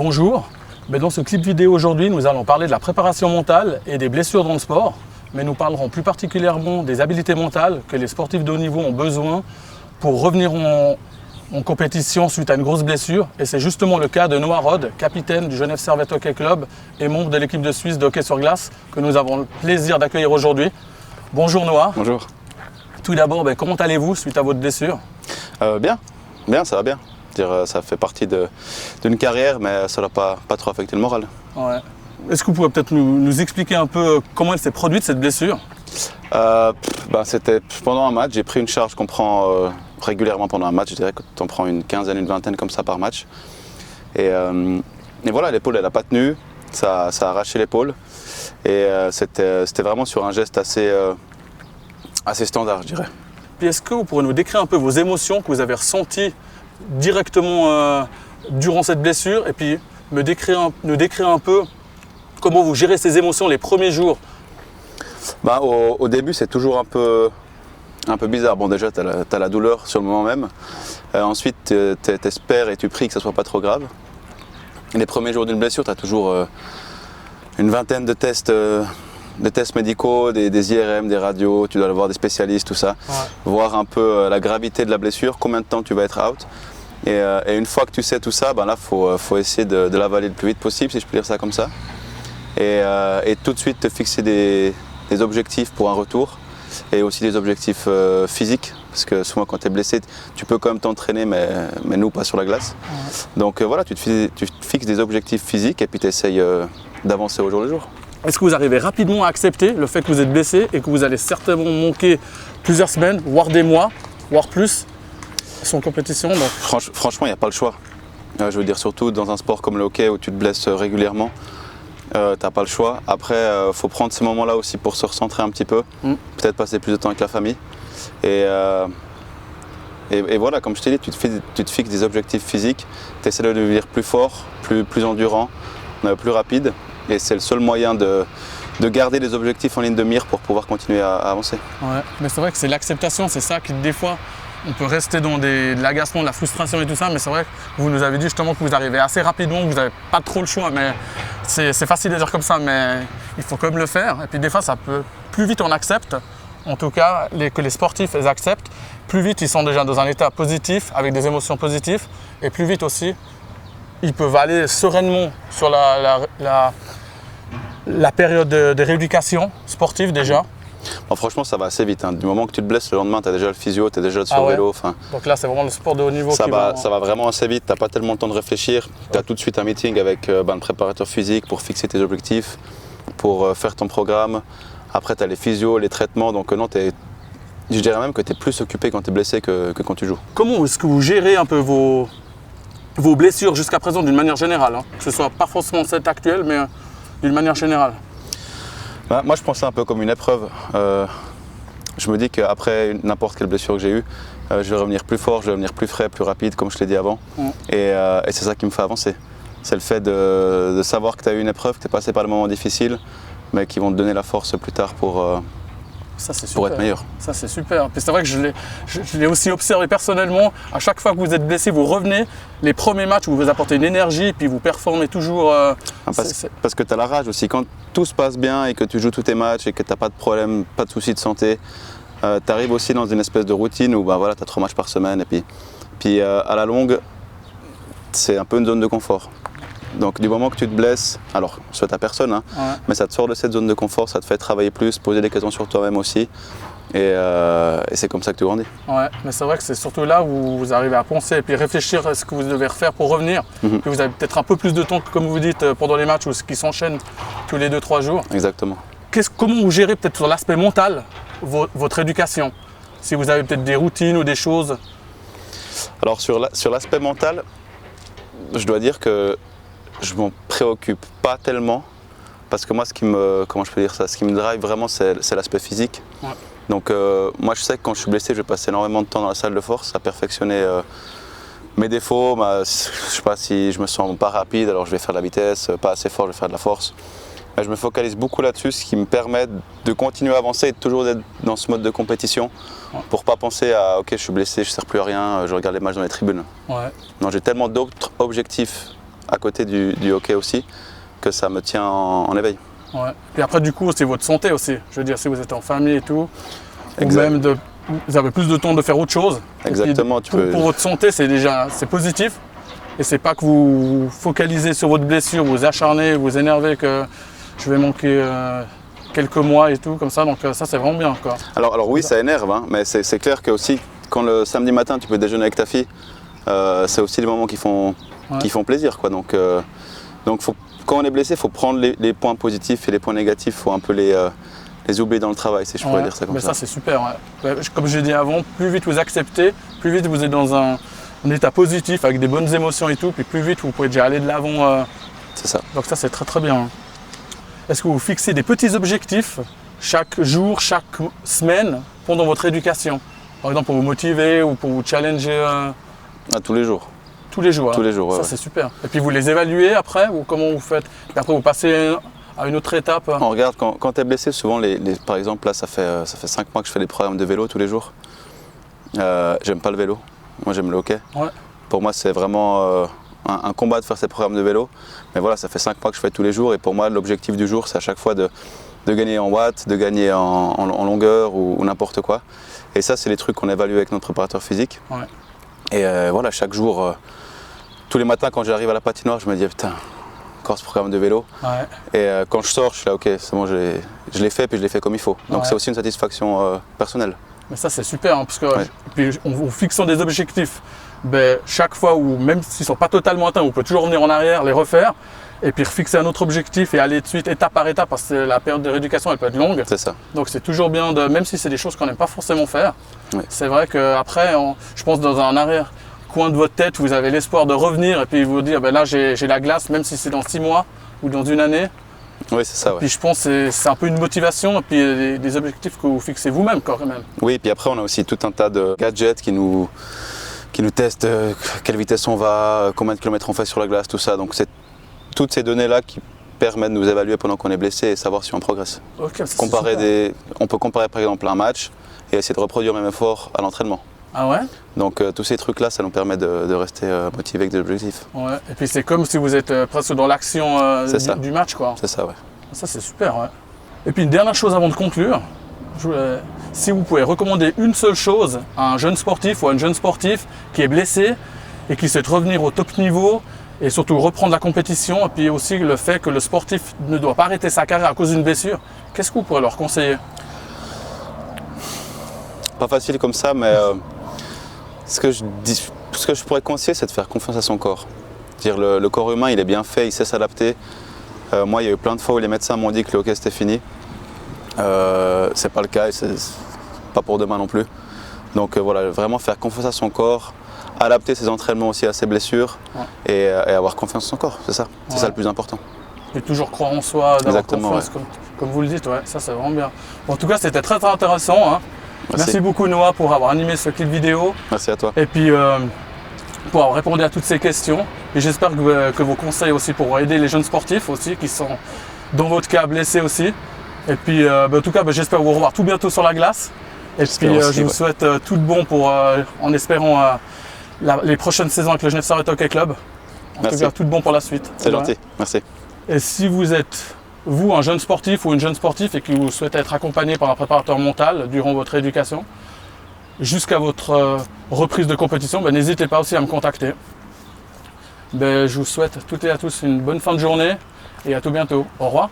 Bonjour, dans ce clip vidéo aujourd'hui, nous allons parler de la préparation mentale et des blessures dans le sport, mais nous parlerons plus particulièrement des habiletés mentales que les sportifs de haut niveau ont besoin pour revenir en compétition suite à une grosse blessure. Et c'est justement le cas de Noah Rod, capitaine du Genève Servette Hockey Club et membre de l'équipe de Suisse de hockey sur glace que nous avons le plaisir d'accueillir aujourd'hui. Bonjour Noah. Bonjour. Tout d'abord, comment allez-vous suite à votre blessure? Bien, ça va bien. Ça fait partie d'une carrière, mais ça n'a pas trop affecté le moral. Ouais. Est-ce que vous pouvez peut-être nous expliquer un peu comment elle s'est produite cette blessure? C'était pendant un match. J'ai pris une charge qu'on prend régulièrement pendant un match. Je dirais que tu en prends une quinzaine, une vingtaine comme ça par match. Et voilà, l'épaule elle n'a pas tenu, ça a arraché l'épaule. Et c'était vraiment sur un geste assez standard, je dirais. Puis est-ce que vous pourrez nous décrire un peu vos émotions que vous avez ressenties directement durant cette blessure et puis nous décrire un peu comment vous gérez ces émotions les premiers jours? Au début, c'est toujours un peu bizarre. Bon, déjà, tu as la douleur sur le moment même. Ensuite, tu espères et tu pries que ça ne soit pas trop grave. Les premiers jours d'une blessure, tu as toujours une vingtaine de tests médicaux, des IRM, des radios, tu dois aller voir des spécialistes, tout ça. Ouais. Voir un peu la gravité de la blessure, combien de temps tu vas être out. Et une fois que tu sais tout ça, là, faut essayer de l'avaler le plus vite possible, si je peux dire ça comme ça. Et tout de suite te fixer des objectifs pour un retour et aussi des objectifs physiques. Parce que souvent quand tu es blessé, tu peux quand même t'entraîner, mais nous pas sur la glace. Ouais. Donc voilà, tu te fixes des objectifs physiques et puis tu essayes d'avancer au jour le jour. Est-ce que vous arrivez rapidement à accepter le fait que vous êtes blessé et que vous allez certainement manquer plusieurs semaines, voire des mois, voire plus en compétition? Donc... Franchement, il n'y a pas le choix. Je veux dire, surtout dans un sport comme le hockey où tu te blesses régulièrement, tu n'as pas le choix. Après, il faut prendre ces moments-là aussi pour se recentrer un petit peu, peut-être passer plus de temps avec la famille. Et voilà, comme je t'ai dit, tu te fixes des objectifs physiques, tu essaies de devenir plus fort, plus endurant, plus rapide. Et c'est le seul moyen de garder les objectifs en ligne de mire pour pouvoir continuer à avancer. Ouais, mais c'est vrai que c'est l'acceptation, c'est ça qui des fois, on peut rester dans de l'agacement, de la frustration et tout ça, mais c'est vrai que vous nous avez dit justement que vous arrivez assez rapidement, que vous n'avez pas trop le choix, mais c'est facile de dire comme ça, mais il faut quand même le faire. Et puis des fois, ça peut, plus vite on accepte, en tout cas que les sportifs les acceptent, plus vite ils sont déjà dans un état positif, avec des émotions positives, et plus vite aussi, ils peuvent aller sereinement sur la période de rééducation sportive déjà. Franchement, ça va assez vite. Du moment que tu te blesses, le lendemain, tu as déjà le physio, tu es déjà sur le vélo. Donc là, c'est vraiment le sport de haut niveau ça va vraiment assez vite. Tu n'as pas tellement le temps de réfléchir. Tu as tout de suite un meeting avec le préparateur physique pour fixer tes objectifs, pour faire ton programme. Après, tu as les physios, les traitements. Donc non, je dirais même que tu es plus occupé quand tu es blessé que quand tu joues. Comment est-ce que vous gérez un peu vos blessures jusqu'à présent d'une manière générale, que ce soit pas forcément cette actuelle, mais d'une manière générale? Moi, je prends ça un peu comme une épreuve. Je me dis qu'après n'importe quelle blessure que j'ai eue, je vais revenir plus fort, je vais revenir plus frais, plus rapide, comme je l'ai dit avant. Et c'est ça qui me fait avancer. C'est le fait de savoir que tu as eu une épreuve, que tu es passé par des moments difficiles, mais qui vont te donner la force plus tard pour être meilleur. Ça, c'est super. Puis c'est vrai que je l'ai aussi observé personnellement. À chaque fois que vous êtes blessé, vous revenez. Les premiers matchs où vous apportez une énergie, puis vous performez toujours. Parce que tu as la rage aussi. Quand tout se passe bien et que tu joues tous tes matchs et que tu n'as pas de problème, pas de soucis de santé, tu arrives aussi dans une espèce de routine où tu as 3 matchs par semaine. Et puis à la longue, c'est un peu une zone de confort. Donc du moment que tu te blesses, alors je souhaite à personne, mais ça te sort de cette zone de confort, ça te fait travailler plus, poser des questions sur toi-même aussi. Et c'est comme ça que tu grandis. Ouais, mais c'est vrai que c'est surtout là où vous arrivez à penser et puis réfléchir à ce que vous devez refaire pour revenir. Puis vous avez peut-être un peu plus de temps, comme vous dites, pendant les matchs qui s'enchaînent tous les 2-3 jours. Exactement. Comment vous gérez peut-être sur l'aspect mental votre éducation? Si vous avez peut-être des routines ou des choses? Alors sur l'aspect mental, je dois dire que je m'en préoccupe pas tellement parce que moi, ce qui me drive vraiment, c'est l'aspect physique. Ouais. Donc moi, je sais que quand je suis blessé, je vais passer énormément de temps dans la salle de force à perfectionner mes défauts. Je sais pas si je me sens pas rapide, alors je vais faire de la vitesse, pas assez fort, je vais faire de la force. Mais je me focalise beaucoup là-dessus, ce qui me permet de continuer à avancer et de toujours être dans ce mode de compétition pour pas penser à ok, je suis blessé, je ne sers plus à rien, je regarde les matchs dans les tribunes. Ouais. Non, j'ai tellement d'autres objectifs à côté du hockey aussi que ça me tient en éveil. Ouais. Puis après, du coup, c'est votre santé aussi. Je veux dire, si vous êtes en famille et tout, Exact. ou même vous avez plus de temps de faire autre chose. Exactement. Et puis, pour votre santé, c'est positif. Et c'est pas que vous vous focalisez sur votre blessure, vous acharnez, vous énervez que je vais manquer quelques mois et tout, comme ça. Donc ça, c'est vraiment bien, quoi. Alors oui, ça énerve, hein, mais c'est clair que aussi, quand le samedi matin, tu peux déjeuner avec ta fille, c'est aussi des moments qui font plaisir, quoi. Donc quand on est blessé, il faut prendre les points positifs et les points négatifs, il faut un peu les oublier dans le travail, si je pourrais dire ça comme mais ça. Ça, c'est super. Ouais. Comme je l'ai dit avant, plus vite vous acceptez, plus vite vous êtes dans un état positif, avec des bonnes émotions et tout, puis plus vite vous pouvez déjà aller de l'avant. C'est ça. Donc ça, c'est très très bien. Est-ce que vous fixez des petits objectifs chaque jour, chaque semaine pendant votre éducation? Par exemple, pour vous motiver ou pour vous challenger Tous les jours. tous les jours. Tous les jours, Ça, ouais. c'est super. Et puis vous les évaluez après, ou comment vous faites? Et après, vous passez à une autre étape. On regarde, quand tu es blessé, souvent, par exemple, là, ça fait 5 mois que je fais des programmes de vélo tous les jours. J'aime pas le vélo. Moi, j'aime le hockey. Ouais. Pour moi, c'est vraiment un combat de faire ces programmes de vélo. Mais voilà, ça fait 5 mois que je fais tous les jours. Et pour moi, l'objectif du jour, c'est à chaque fois de gagner en watts, de gagner en longueur ou n'importe quoi. Et ça, c'est les trucs qu'on évalue avec notre préparateur physique. Ouais. Et voilà, chaque jour, tous les matins, quand j'arrive à la patinoire, je me dis putain, encore ce programme de vélo. Ouais. Et quand je sors, je suis là, ok, c'est bon, je l'ai fait, puis je l'ai fait comme il faut. Donc Ouais. c'est aussi une satisfaction personnelle. Mais ça, c'est super, hein, parce que Ouais. puis, en fixant des objectifs, chaque fois, ou même s'ils ne sont pas totalement atteints, on peut toujours revenir en arrière, les refaire, et puis refixer un autre objectif et aller de suite étape par étape, parce que la période de rééducation, elle peut être longue. C'est ça. Donc c'est toujours bien, même si c'est des choses qu'on n'aime pas forcément faire, Ouais. c'est vrai qu'après, je pense dans un arrière-coin de votre tête, vous avez l'espoir de revenir et puis vous dire, là j'ai la glace, même si c'est dans 6 mois ou dans une année. Oui, c'est ça, ouais. Puis je pense que c'est un peu une motivation et puis des objectifs que vous fixez vous-même quand même. Oui, puis après, on a aussi tout un tas de gadgets qui nous testent quelle vitesse on va, combien de kilomètres on fait sur la glace, tout ça. Donc c'est toutes ces données-là qui permettent de nous évaluer pendant qu'on est blessé et savoir si on progresse. Ok, ça, c'est super. On peut comparer par exemple un match et essayer de reproduire le même effort à l'entraînement. Ah ouais? Donc tous ces trucs-là, ça nous permet de rester motivés avec des objectifs. Ouais. Et puis c'est comme si vous êtes presque dans l'action du match, quoi. C'est ça, ouais. Ça, c'est super, ouais. Et puis une dernière chose avant de conclure, si vous pouvez recommander une seule chose à un jeune sportif ou à une jeune sportive qui est blessé et qui souhaite revenir au top niveau et surtout reprendre la compétition, et puis aussi le fait que le sportif ne doit pas arrêter sa carrière à cause d'une blessure, qu'est-ce que vous pourrez leur conseiller? Pas facile comme ça, mais ce que je pourrais conseiller, c'est de faire confiance à son corps. Dire le corps humain, il est bien fait, il sait s'adapter. Moi, il y a eu plein de fois où les médecins m'ont dit que le hockey c'était fini. C'est pas le cas et c'est pas pour demain non plus. Donc voilà, vraiment faire confiance à son corps, adapter ses entraînements aussi à ses blessures, ouais, et avoir confiance en son corps, c'est ça. C'est ça le plus important. Et toujours croire en soi, d'avoir confiance, ouais, comme vous le dites, ouais, ça c'est vraiment bien. Bon, en tout cas, c'était très très intéressant, hein. Merci beaucoup Noah pour avoir animé ce clip vidéo. Merci à toi. Et puis pour avoir répondu à toutes ces questions. Et j'espère que vos conseils aussi pourront aider les jeunes sportifs aussi qui sont dans votre cas blessés aussi. Et puis en tout cas, j'espère vous revoir tout bientôt sur la glace. Et puis aussi, je vous souhaite tout de bon pour, en espérant les prochaines saisons avec le Genève Servette Hockey Club. En tout cas, tout de bon pour la suite. C'est gentil, merci. Et si vous êtes, vous, un jeune sportif ou une jeune sportive et que vous souhaitez être accompagné par un préparateur mental durant votre éducation, jusqu'à votre reprise de compétition, n'hésitez pas aussi à me contacter. Je vous souhaite à toutes et à tous une bonne fin de journée et à tout bientôt. Au revoir.